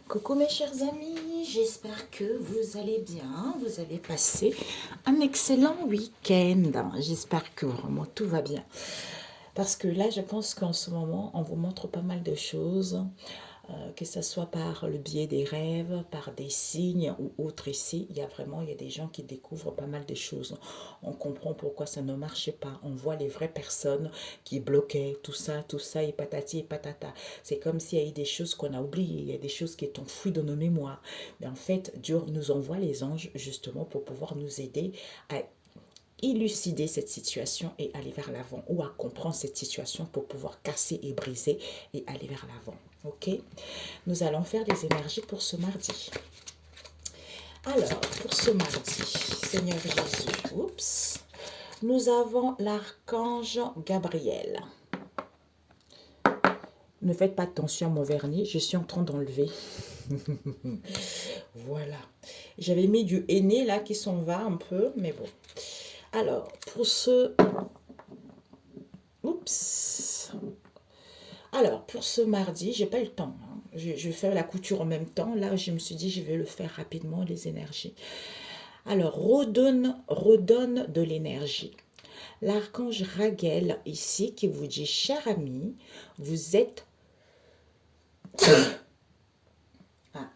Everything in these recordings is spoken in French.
Coucou mes chers amis, j'espère que vous allez bien, vous allez passer un excellent week-end. J'espère que vraiment tout va bien. Parce que là, je pense qu'en ce moment, on vous montre pas mal de choses, que ce soit par le biais des rêves, par des signes ou autres ici. Il y a des gens qui découvrent pas mal de choses. On comprend pourquoi ça ne marchait pas. On voit les vraies personnes qui bloquaient tout ça, et patati et patata. C'est comme s'il y a eu des choses qu'on a oubliées, il y a des choses qui sont enfouies dans nos mémoires. Mais en fait, Dieu nous envoie les anges justement pour pouvoir nous aider à élucider cette situation et aller vers l'avant, ou à comprendre cette situation pour pouvoir casser et briser et aller vers l'avant. Ok, nous allons faire des énergies pour ce mardi. Alors, pour ce mardi, Seigneur Jésus, oups, nous avons l'archange Gabriel. Ne faites pas attention à mon vernis, je suis en train d'enlever. Voilà. J'avais mis du henné là qui s'en va un peu, mais bon. Alors, pour ce... Oups. Alors, pour ce mardi, j'ai pas eu le temps. Hein. Je vais faire la couture en même temps. Là, je me suis dit, je vais le faire rapidement, les énergies. Alors, redonne de l'énergie. L'archange Raguel, ici, qui vous dit, cher ami, vous êtes... Ah.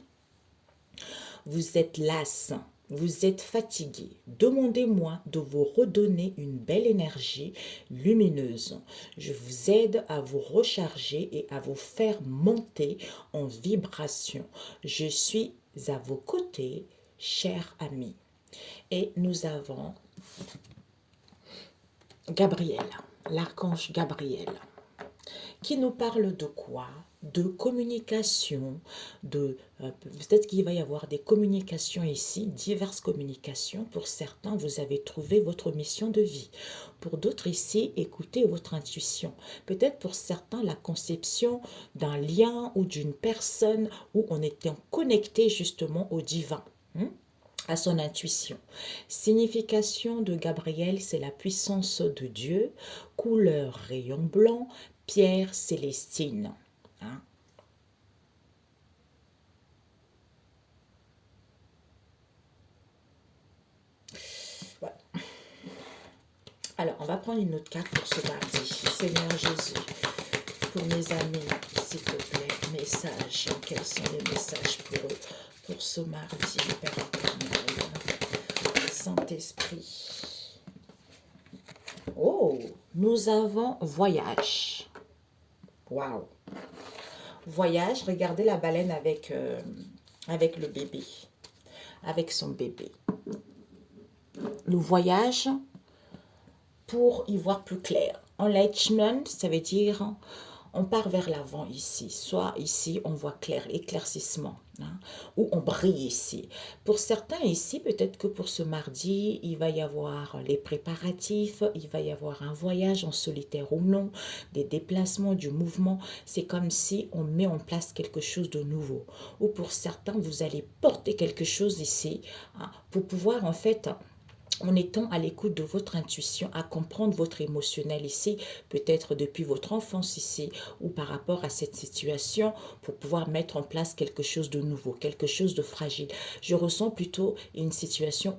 Vous êtes las, vous êtes fatigué. Demandez-moi de vous redonner une belle énergie lumineuse. Je vous aide à vous recharger et à vous faire monter en vibration. Je suis à vos côtés, chers amis. Et nous avons Gabriel, l'archange Gabriel, qui nous parle de quoi? De communication, peut-être qu'il va y avoir des communications ici, diverses communications. Pour certains, vous avez trouvé votre mission de vie. Pour d'autres ici, écoutez votre intuition. Peut-être pour certains, la conception d'un lien ou d'une personne où on était connecté justement au divin. À son intuition. Signification de Gabriel, c'est la puissance de Dieu, couleur rayon blanc, pierre célestine. Hein? Ouais. Alors, on va prendre une autre carte pour ce mardi. Seigneur Jésus, pour mes amis, s'il te plaît, messages. Quels sont les messages pour eux pour ce mardi, Père éternel, Saint-Esprit? Oh, nous avons voyage. Waouh! Voyage, regardez la baleine avec le bébé, avec son bébé. Le voyage pour y voir plus clair. Enlightenment, ça veut dire on part vers l'avant ici. Soit ici, on voit clair, éclaircissement. Hein, ou on brille ici. Pour certains ici, peut-être que pour ce mardi, il va y avoir les préparatifs, il va y avoir un voyage en solitaire ou non, des déplacements, du mouvement. C'est comme si on met en place quelque chose de nouveau. Ou pour certains, vous allez porter quelque chose ici hein, pour pouvoir en fait... En étant à l'écoute de votre intuition, à comprendre votre émotionnel ici, peut-être depuis votre enfance ici, ou par rapport à cette situation, pour pouvoir mettre en place quelque chose de nouveau, quelque chose de fragile. Je ressens plutôt une situation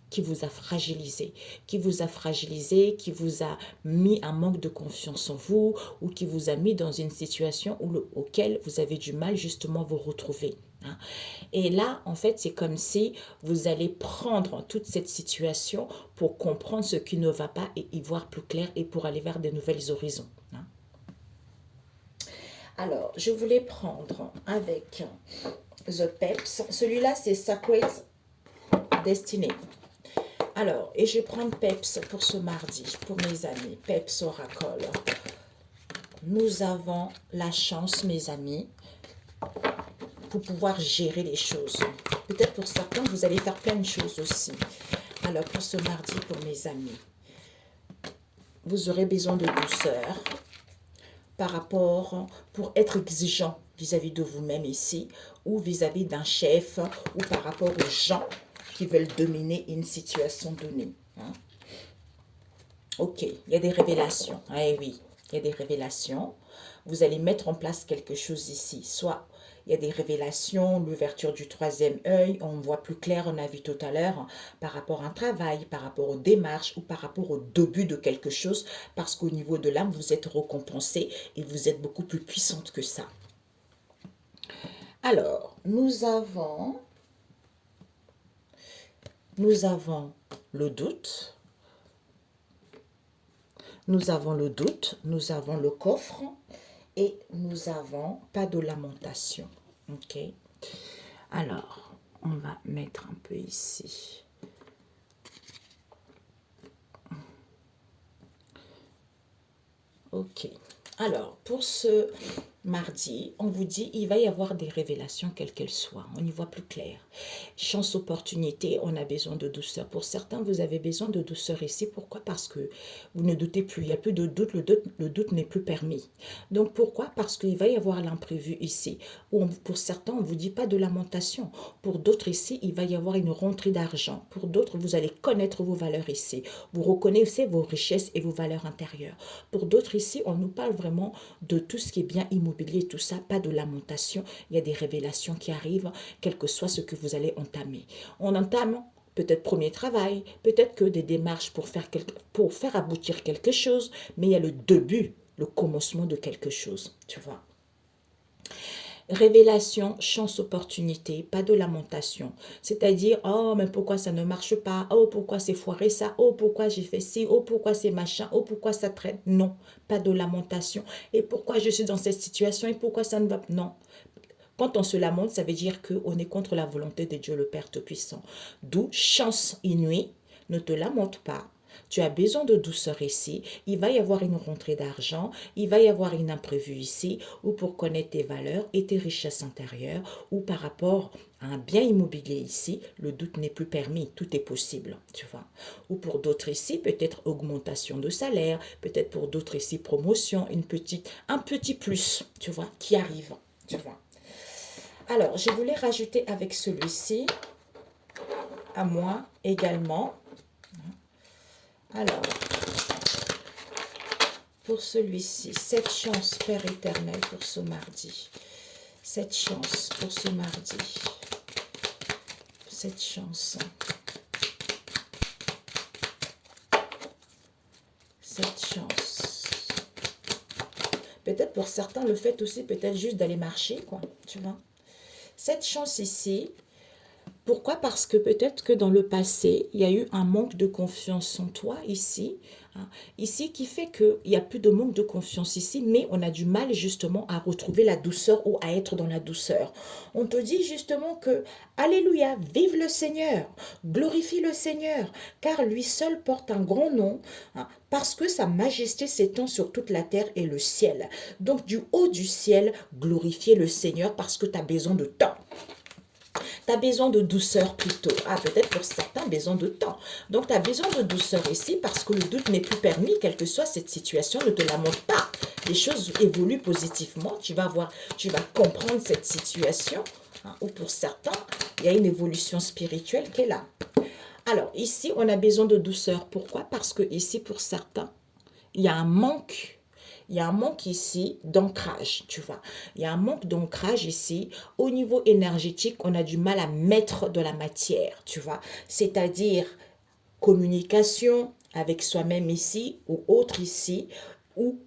qui vous a fragilisé, qui vous a fragilisé, qui vous a mis un manque de confiance en vous, ou qui vous a mis dans une situation auquel vous avez du mal justement à vous retrouver. Hein. Et là, en fait, c'est comme si vous allez prendre toute cette situation pour comprendre ce qui ne va pas et y voir plus clair et pour aller vers de nouvelles horizons. Hein. Alors, je voulais prendre avec The Peps. Celui-là, c'est Sacred Destiny. Alors, et je vais prendre Peps pour ce mardi, pour mes amis. Peps Oracle. Nous avons la chance, mes amis, pour pouvoir gérer les choses. Peut-être pour certains, vous allez faire plein de choses aussi. Alors, pour ce mardi, pour mes amis, vous aurez besoin de douceur par rapport, pour être exigeant vis-à-vis de vous-même ici, ou vis-à-vis d'un chef, ou par rapport aux gens qui veulent dominer une situation donnée. Hein. Ok, il y a des révélations. Eh oui, il y a des révélations. Vous allez mettre en place quelque chose ici. Soit il y a des révélations, l'ouverture du troisième œil, on voit plus clair, on a vu tout à l'heure, hein, par rapport à un travail, par rapport aux démarches ou par rapport au début de quelque chose, parce qu'au niveau de l'âme, vous êtes récompensé et vous êtes beaucoup plus puissante que ça. Alors, nous avons le doute, nous avons le coffre et nous avons pas de lamentation. Ok. Alors, on va mettre un peu ici. Ok. Alors, pour ce mardi, on vous dit, il va y avoir des révélations, quelles qu'elles soient. On y voit plus clair. Chance, opportunité, on a besoin de douceur. Pour certains, vous avez besoin de douceur ici. Pourquoi? Parce que vous ne doutez plus. Il n'y a plus de doute. Le doute n'est plus permis. Donc, pourquoi? Parce qu'il va y avoir l'imprévu ici. Pour certains, on ne vous dit pas de lamentation. Pour d'autres ici, il va y avoir une rentrée d'argent. Pour d'autres, vous allez connaître vos valeurs ici. Vous reconnaissez vos richesses et vos valeurs intérieures. Pour d'autres ici, on nous parle vraiment de tout ce qui est bien immobilier, tout ça, pas de lamentation. Il y a des révélations qui arrivent, quel que soit ce que vous allez entamer. On entame peut-être premier travail, peut-être que des démarches pour faire aboutir quelque chose, mais il y a le début, le commencement de quelque chose, tu vois. Révélation, chance, opportunité, pas de lamentation. C'est-à-dire, oh, mais pourquoi ça ne marche pas? Oh, pourquoi c'est foiré ça? Oh, pourquoi j'ai fait ci? Oh, pourquoi c'est machin? Oh, pourquoi ça traîne? Non, pas de lamentation. Et pourquoi je suis dans cette situation? Et pourquoi ça ne va pas? Non. Quand on se lamente, ça veut dire qu'on est contre la volonté de Dieu le Père Tout-Puissant. D'où chance inouïe, ne te lamente pas. Tu as besoin de douceur ici. Il va y avoir une rentrée d'argent. Il va y avoir une imprévue ici. Ou pour connaître tes valeurs et tes richesses intérieures. Ou par rapport à un bien immobilier ici, le doute n'est plus permis. Tout est possible, tu vois. Ou pour d'autres ici, peut-être augmentation de salaire. Peut-être pour d'autres ici, promotion. Un petit plus, tu vois, qui arrive, tu vois. Alors, je voulais rajouter avec celui-ci, à moi également. Alors, pour celui-ci, cette chance, Père éternel, pour ce mardi. Cette chance pour ce mardi. Cette chance. Cette chance. Peut-être pour certains, le fait aussi, peut-être juste d'aller marcher, quoi, tu vois. Cette chance ici, pourquoi? Parce que peut-être que dans le passé, il y a eu un manque de confiance en toi ici. Hein, ici, qui fait qu'il n'y a plus de manque de confiance ici, mais on a du mal justement à retrouver la douceur ou à être dans la douceur. On te dit justement que, alléluia, vive le Seigneur, glorifie le Seigneur, car lui seul porte un grand nom, hein, parce que sa majesté s'étend sur toute la terre et le ciel. Donc du haut du ciel, glorifier le Seigneur parce que tu as besoin de temps. Tu as besoin de douceur plutôt. Ah, peut-être pour certains, besoin de temps. Donc, tu as besoin de douceur ici parce que le doute n'est plus permis, quelle que soit cette situation, ne te lamente pas. Les choses évoluent positivement. Tu vas comprendre cette situation. Hein, ou pour certains, il y a une évolution spirituelle qui est là. Alors, ici, on a besoin de douceur. Pourquoi? Parce que ici, pour certains, il y a un manque. Il y a un manque ici d'ancrage, tu vois. Il y a un manque d'ancrage ici. Au niveau énergétique, on a du mal à mettre de la matière, tu vois. C'est-à-dire communication avec soi-même ici ou autre ici, ou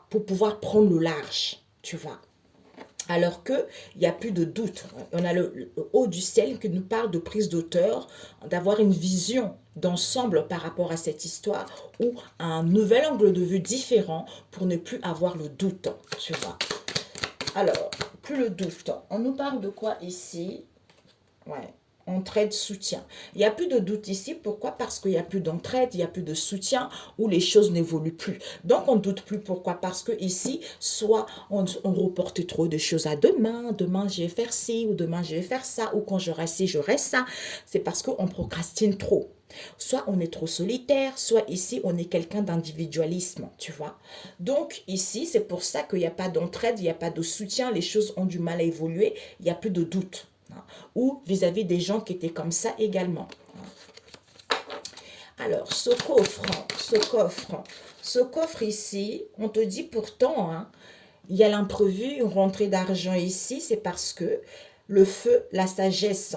pour pouvoir prendre le large, tu vois. Alors qu'il n'y a plus de doute. On a le haut du ciel qui nous parle de prise d'auteur, d'avoir une vision d'ensemble par rapport à cette histoire ou un nouvel angle de vue différent pour ne plus avoir le doute, tu vois. Alors, plus le doute. On nous parle de quoi ici? Ouais. Entraide, soutien. Il n'y a plus de doute ici. Pourquoi? Parce qu'il n'y a plus d'entraide, il n'y a plus de soutien, où les choses n'évoluent plus. Donc, on ne doute plus. Pourquoi? Parce que ici, soit on reporte trop de choses à demain. Demain, je vais faire ci, ou demain, je vais faire ça, ou quand j'aurai ci, j'aurai ça. C'est parce qu'on procrastine trop. Soit on est trop solitaire, soit ici, on est quelqu'un d'individualisme, tu vois. Donc, ici, c'est pour ça qu'il n'y a pas d'entraide, il n'y a pas de soutien, les choses ont du mal à évoluer, il n'y a plus de doute. Ou vis-à-vis des gens qui étaient comme ça également. Alors, ce coffre ici, on te dit pourtant, hein, il y a l'imprévu, une rentrée d'argent ici, c'est parce que le feu, la sagesse,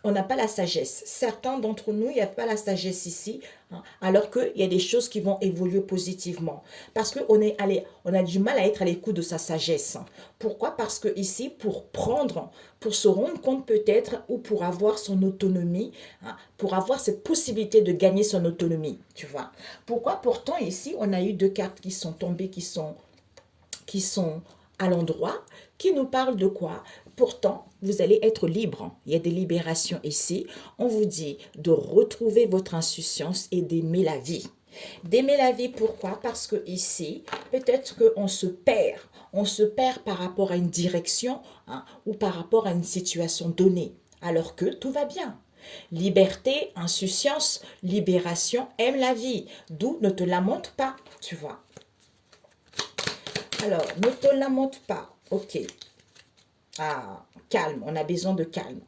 on n'a pas la sagesse. Certains d'entre nous, il n'y a pas la sagesse ici, hein, alors qu'il y a des choses qui vont évoluer positivement. Parce qu'on est allé, on a du mal à être à l'écoute de sa sagesse. Pourquoi? Parce que ici, pour prendre, pour se rendre compte peut-être, ou pour avoir son autonomie, hein, pour avoir cette possibilité de gagner son autonomie, tu vois. Pourquoi? Pourtant, ici, on a eu deux cartes qui sont tombées, qui sont à l'endroit, qui nous parlent de quoi? Pourtant, vous allez être libre. Il y a des libérations ici. On vous dit de retrouver votre insouciance et d'aimer la vie. D'aimer la vie, pourquoi? Parce que ici, peut-être qu'on se perd. On se perd par rapport à une direction, hein, ou par rapport à une situation donnée, alors que tout va bien. Liberté, insouciance, libération, aime la vie. D'où ne te lamente pas, tu vois. Alors, ne te lamente pas. Ok. Ah, calme, on a besoin de calme.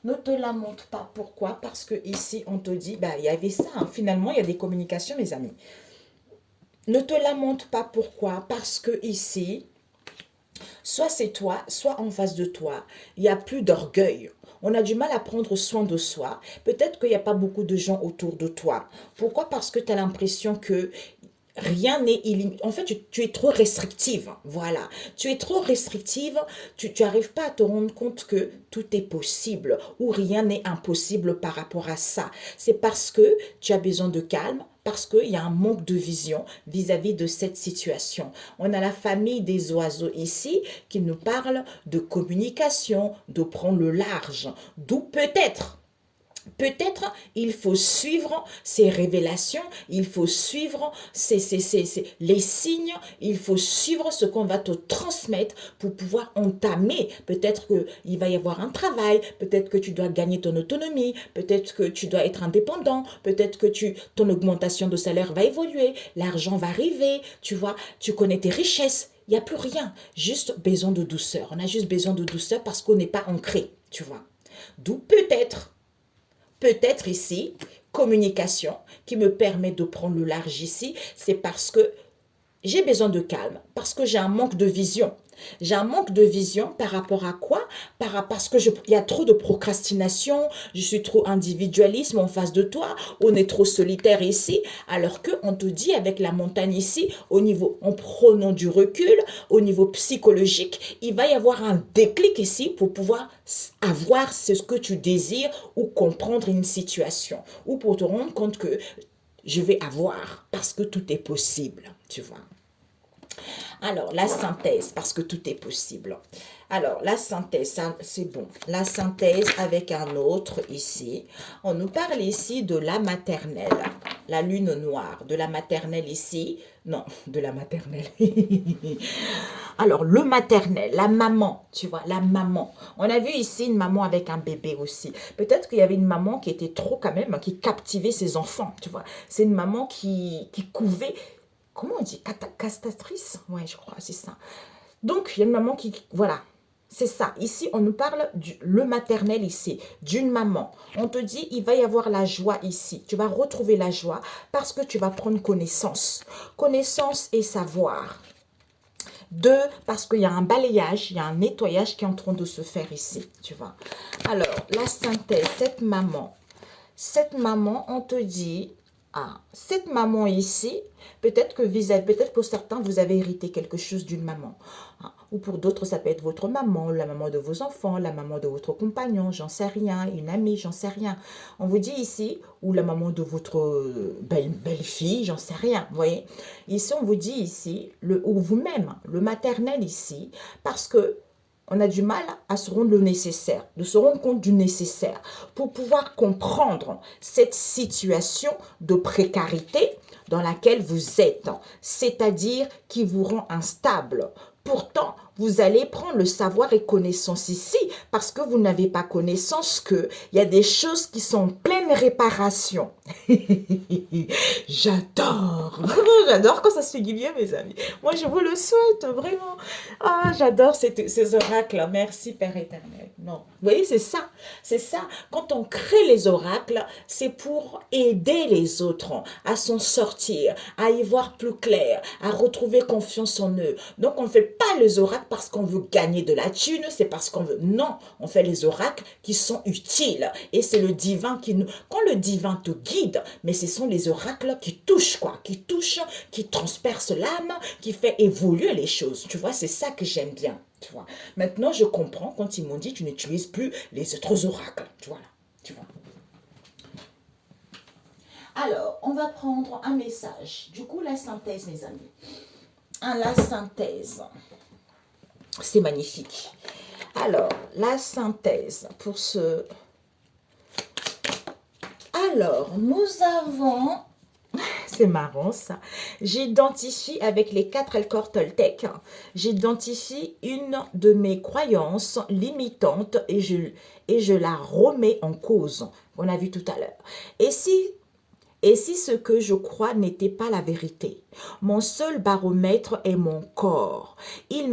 Ne te lamente pas. Pourquoi? Parce que ici, on te dit, bah, il y avait ça. Hein. Finalement, il y a des communications, mes amis. Ne te lamente pas. Pourquoi? Parce que ici, soit c'est toi, soit en face de toi, il n'y a plus d'orgueil. On a du mal à prendre soin de soi. Peut-être qu'il n'y a pas beaucoup de gens autour de toi. Pourquoi? Parce que tu as l'impression que rien n'est illimité. En fait, tu es trop restrictive. Voilà. Tu es trop restrictive. Tu n'arrives pas à te rendre compte que tout est possible ou rien n'est impossible par rapport à ça. C'est parce que tu as besoin de calme, parce qu'il y a un manque de vision vis-à-vis de cette situation. On a la famille des oiseaux ici qui nous parle de communication, de prendre le large. D'où peut-être il faut suivre ces révélations, il faut suivre les signes, il faut suivre ce qu'on va te transmettre pour pouvoir entamer. Peut-être qu'il va y avoir un travail, peut-être que tu dois gagner ton autonomie, peut-être que tu dois être indépendant, peut-être que ton augmentation de salaire va évoluer, l'argent va arriver, tu vois, tu connais tes richesses. Il n'y a plus rien, juste besoin de douceur. On a juste besoin de douceur parce qu'on n'est pas ancré, tu vois. D'où peut-être ici, communication qui me permet de prendre le large ici, c'est parce que j'ai besoin de calme, parce que j'ai un manque de vision. J'ai un manque de vision par rapport à quoi? Parce que il y a trop de procrastination, je suis trop individualisme en face de toi, on est trop solitaire ici, alors qu'on te dit avec la montagne ici, au niveau, en prenant du recul, au niveau psychologique, il va y avoir un déclic ici pour pouvoir avoir ce que tu désires ou comprendre une situation, ou pour te rendre compte que je vais avoir, parce que tout est possible, tu vois. Alors, la synthèse, parce que tout est possible. Alors, la synthèse, c'est bon. La synthèse avec un autre ici. On nous parle ici de la maternelle. La lune noire. De la maternelle ici. Non, de la maternelle. Alors, le maternel, la maman, tu vois, la maman. On a vu ici une maman avec un bébé aussi. Peut-être qu'il y avait une maman qui était trop quand même, qui captivait ses enfants, tu vois. C'est une maman qui couvait. Comment on dit? Castatrice? Ouais, je crois, c'est ça. Donc, il y a une maman qui... Voilà, c'est ça. Ici, on nous parle le maternel ici, d'une maman. On te dit, il va y avoir la joie ici. Tu vas retrouver la joie parce que tu vas prendre connaissance. Connaissance et savoir. Deux, parce qu'il y a un balayage, il y a un nettoyage qui est en train de se faire ici, tu vois. Alors, la synthèse, cette maman, on te dit... Ah, cette maman ici, peut-être que peut-être pour certains, vous avez hérité quelque chose d'une maman. Ah, ou pour d'autres, ça peut être votre maman, la maman de vos enfants, la maman de votre compagnon, j'en sais rien, une amie, j'en sais rien. On vous dit ici, ou la maman de votre belle-fille, j'en sais rien, vous voyez. Ici, on vous dit ici, ou vous-même, le maternel ici, parce que on a du mal à se rendre le nécessaire, de se rendre compte du nécessaire pour pouvoir comprendre cette situation de précarité dans laquelle vous êtes, c'est-à-dire qui vous rend instable. Pourtant, vous allez prendre le savoir et connaissance ici parce que vous n'avez pas connaissance qu'il y a des choses qui sont en pleine réparation. J'adore. J'adore quand ça se finit bien, mes amis. Moi, je vous le souhaite, vraiment. Ah, j'adore ces oracles. Merci, Père éternel. Non. Vous voyez, c'est ça. C'est ça. Quand on crée les oracles, c'est pour aider les autres à s'en sortir, à y voir plus clair, à retrouver confiance en eux. Donc, on ne fait pas les oracles parce qu'on veut gagner de la thune, c'est parce qu'on veut. Non, on fait les oracles qui sont utiles. Et c'est le divin qui nous... Quand le divin te guide, mais ce sont les oracles qui touchent, quoi. Qui touchent, qui transpercent l'âme, qui fait évoluer les choses. Tu vois, c'est ça que j'aime bien. Tu vois. Maintenant, je comprends quand ils m'ont dit tu n'utilises plus les autres oracles. Tu vois, là. Tu vois. Alors, on va prendre un message. Du coup, la synthèse, mes amis. La synthèse. C'est magnifique. Alors, la synthèse pour ce... Alors, nous avons... C'est marrant ça. J'identifie avec les 4 Elcor Toltec, j'identifie une de mes croyances limitantes et je la remets en cause. On a vu tout à l'heure. Et si ce que je crois n'était pas la vérité? Mon seul baromètre est mon corps. Il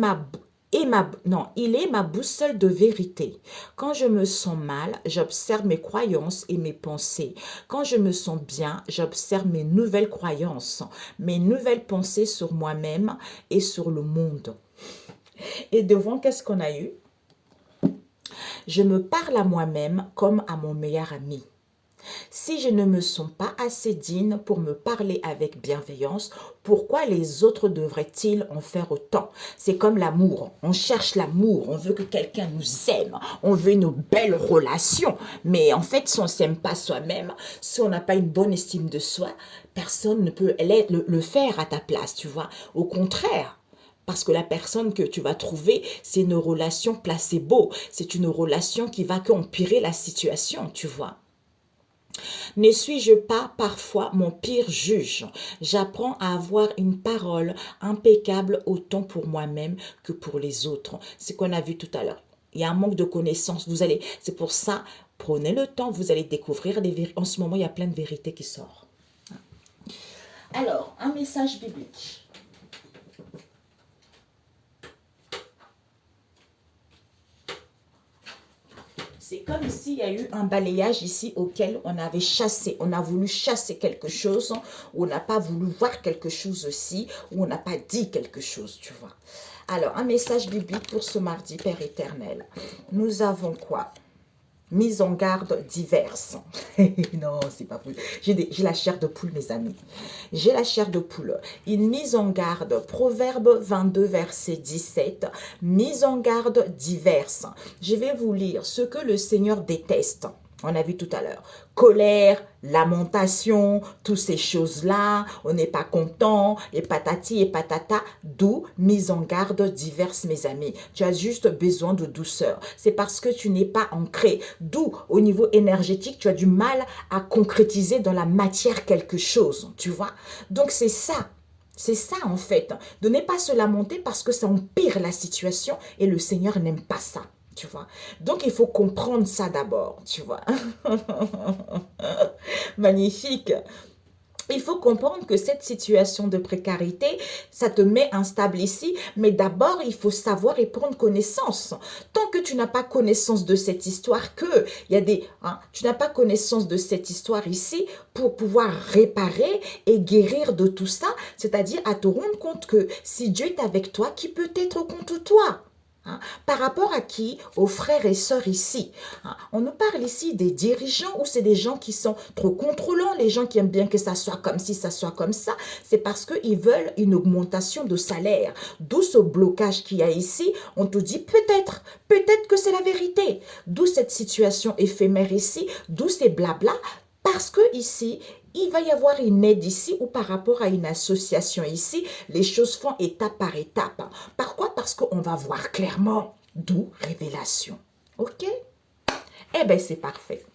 est ma boussole de vérité. Quand je me sens mal, j'observe mes croyances et mes pensées. Quand je me sens bien, j'observe mes nouvelles croyances, mes nouvelles pensées sur moi-même et sur le monde. Et devant, qu'est-ce qu'on a eu? Je me parle à moi-même comme à mon meilleur ami. Si je ne me sens pas assez digne pour me parler avec bienveillance, pourquoi les autres devraient-ils en faire autant? C'est comme l'amour. On cherche l'amour, on veut que quelqu'un nous aime, on veut une belle relation. Mais en fait, si on ne s'aime pas soi-même, si on n'a pas une bonne estime de soi, personne ne peut le faire à ta place, tu vois. Au contraire. Parce que la personne que tu vas trouver, c'est une relation placebo. C'est une relation qui va qu'empirer la situation, tu vois. Ne suis-je pas parfois mon pire juge? J'apprends à avoir une parole impeccable autant pour moi-même que pour les autres. C'est ce qu'on a vu tout à l'heure. Il y a un manque de connaissances. C'est pour ça, prenez le temps, vous allez découvrir des vérités. En ce moment, il y a plein de vérités qui sortent. Alors, un message biblique. C'est comme s'il y a eu un balayage ici auquel on avait chassé. On a voulu chasser quelque chose, ou on n'a pas voulu voir quelque chose aussi, ou on n'a pas dit quelque chose, tu vois. Alors, un message biblique pour ce mardi, Père éternel. Nous avons quoi? Mise en garde diverses. Non, c'est pas possible. J'ai la chair de poule, mes amis. J'ai la chair de poule. Une mise en garde, Proverbe 22, verset 17. Mise en garde diverses. Je vais vous lire ce que le Seigneur déteste. On a vu tout à l'heure. Colère, lamentation, toutes ces choses-là, on n'est pas content, et patati et patata, d'où mise en garde diverses, mes amis. Tu as juste besoin de douceur. C'est parce que tu n'es pas ancré. D'où, au niveau énergétique, tu as du mal à concrétiser dans la matière quelque chose, tu vois. Donc, c'est ça. C'est ça, en fait. De ne pas se lamenter parce que ça empire la situation et le Seigneur n'aime pas ça. Tu vois. Donc, il faut comprendre ça d'abord, tu vois. Magnifique. Il faut comprendre que cette situation de précarité, ça te met instable ici, mais d'abord, il faut savoir et prendre connaissance. Tant que tu n'as pas connaissance de cette histoire, tu n'as pas connaissance de cette histoire ici pour pouvoir réparer et guérir de tout ça, c'est-à-dire à te rendre compte que si Dieu est avec toi, qui peut être contre toi? Par rapport à qui? Aux frères et sœurs ici. On nous parle ici des dirigeants ou c'est des gens qui sont trop contrôlants, les gens qui aiment bien que ça soit comme ci, ça soit comme ça. C'est parce qu'ils veulent une augmentation de salaire. D'où ce blocage qu'il y a ici. On te dit peut-être que c'est la vérité. D'où cette situation éphémère ici, d'où ces blabla. Parce que ici, il va y avoir une aide ici ou par rapport à une association ici, les choses font étape par étape. Pourquoi? Parce qu'on va voir clairement, d'où révélation. Ok? Eh bien, c'est parfait.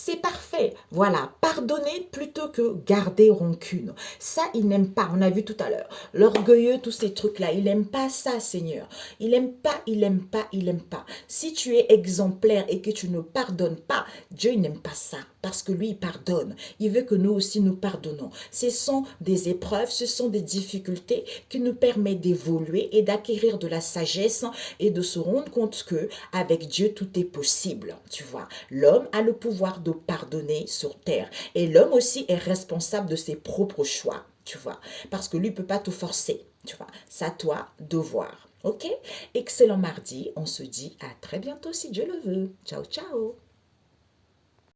c'est parfait. Voilà, pardonner plutôt que garder rancune. Ça, il n'aime pas. On a vu tout à l'heure. L'orgueilleux, tous ces trucs-là, il n'aime pas ça, Seigneur. Il n'aime pas, il n'aime pas, il n'aime pas. Si tu es exemplaire et que tu ne pardonnes pas, Dieu, il n'aime pas ça. Parce que lui, il pardonne. Il veut que nous aussi, nous pardonnons. Ce sont des épreuves, ce sont des difficultés qui nous permettent d'évoluer et d'acquérir de la sagesse et de se rendre compte que avec Dieu, tout est possible. Tu vois, l'homme a le pouvoir de pardonner sur terre. Et l'homme aussi est responsable de ses propres choix, tu vois. Parce que lui ne peut pas te forcer, tu vois. C'est à toi de voir. Ok? Excellent mardi. On se dit à très bientôt si Dieu le veut. Ciao, ciao.